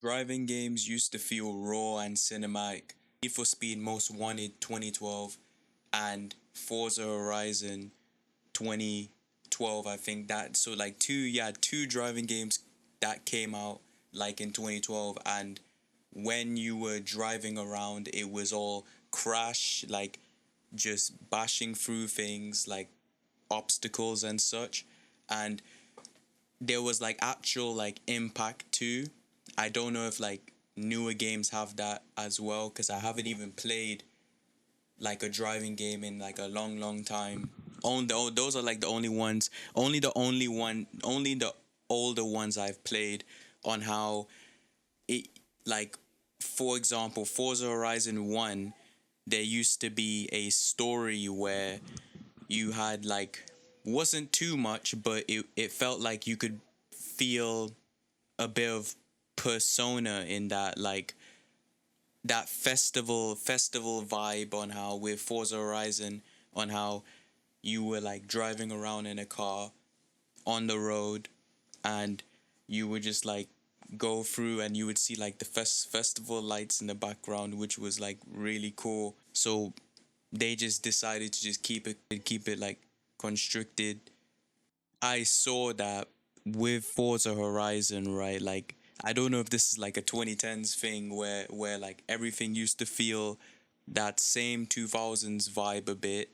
Driving games used to feel raw and cinematic. Need for Speed Most Wanted 2012 and Forza Horizon 2012, I think that. So like two driving games that came out like in 2012, and when you were driving around it was all crash, like just bashing through things like obstacles and such. And there was like actual like impact too. I don't know if like newer games have that as well, because I haven't even played like a driving game in like a long time. Those are like the only ones, only the older ones I've played on how it, like, for example, Forza Horizon 1, there used to be a story where you had like, wasn't too much, but it felt like you could feel a bit of persona in that, like that festival vibe on how with Forza Horizon, on how you were like driving around in a car on the road, and you would just like go through and you would see like the festival lights in the background, which was like really cool. So they just decided to just keep it like constricted. I saw that with Forza Horizon, right? Like, I don't know if this is like a 2010s thing where like everything used to feel that same 2000s vibe a bit,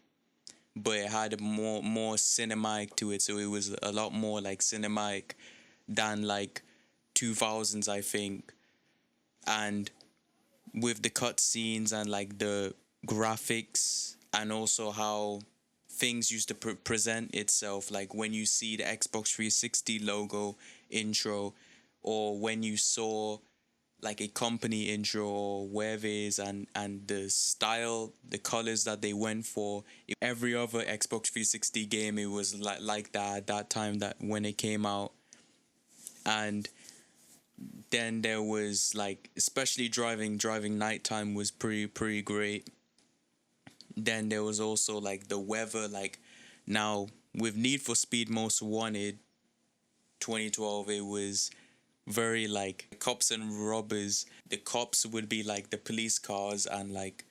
but it had a more cinematic to it. So it was a lot more like cinematic than like 2000s, I think. And with the cutscenes and like the graphics, and also how things used to present itself, like when you see the Xbox 360 logo intro, or when you saw like a company intro or wherever it is, and the style, the colors that they went for. Every other Xbox 360 game, it was like that at that time, that when it came out. And then there was like, especially driving nighttime was pretty great. Then there was also like the weather, like now with Need for Speed Most Wanted 2012, it was very like cops and robbers. The cops would be like the police cars, and like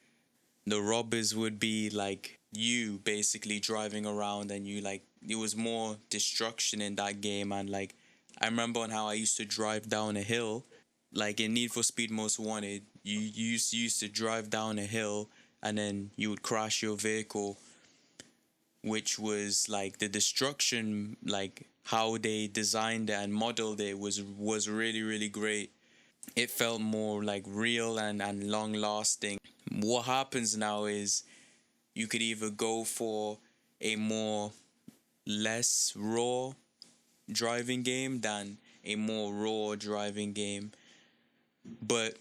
the robbers would be like you basically driving around, and you like, it was more destruction in that game. And like, I remember on how I used to drive down a hill, like in Need for Speed Most Wanted, you used to drive down a hill, and then you would crash your vehicle, which was like the destruction, like how they designed it and modeled it was really great. It felt more like real and long lasting. What happens now is you could either go for a more less raw driving game than a more raw driving game. But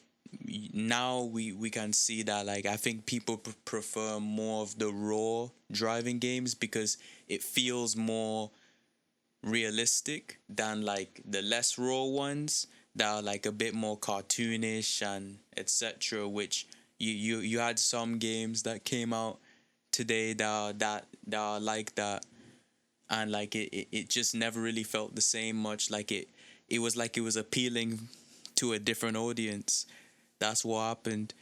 now we can see that, like, I think people prefer more of the raw driving games because it feels more realistic than like the less raw ones that are like a bit more cartoonish and etc. Which you had some games that came out today that are like that, and like it just never really felt the same much. Like it was like it was appealing to a different audience. That's what happened.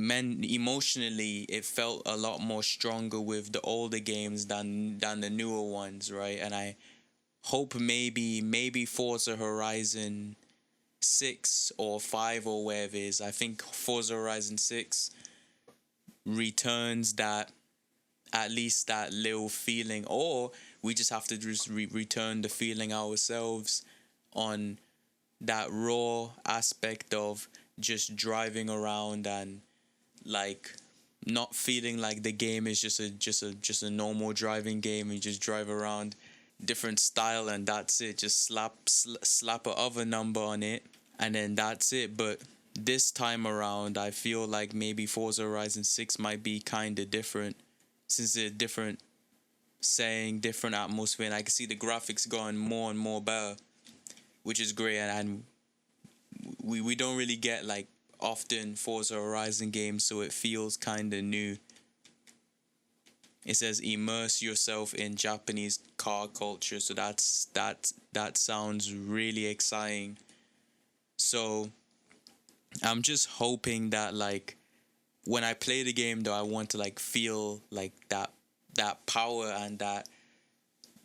Emotionally, it felt a lot more stronger with the older games than the newer ones, right? And I hope maybe Forza Horizon 6 or 5 or wherever it is. I think Forza Horizon 6 returns that, at least that little feeling, or we just have to just return the feeling ourselves on that raw aspect of just driving around, and like not feeling like the game is just a normal driving game. You just drive around, different style, and that's it. Just slap a other number on it, and then that's it. But this time around, I feel like maybe Forza Horizon 6 might be kind of different, since it's different saying, different atmosphere, and I can see the graphics going more and more better, which is great. And we don't really get like often Forza Horizon games, so it feels kind of new. It says immerse yourself in Japanese car culture, so that sounds really exciting. So I'm just hoping that like when I play the game though, I want to like feel like that power and that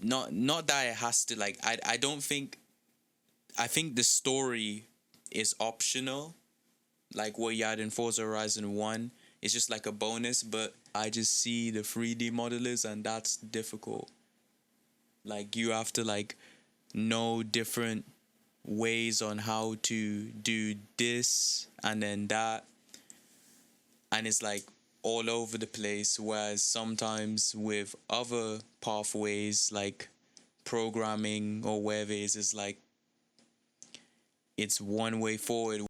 not that it has to like I don't think I think the story is optional, like what you had in Forza Horizon 1. It's just like a bonus, but I just see the 3D modelers and that's difficult. Like you have to like know different ways on how to do this and then that, and it's like all over the place, whereas sometimes with other pathways like programming or whatever it is, it's like it's one way forward.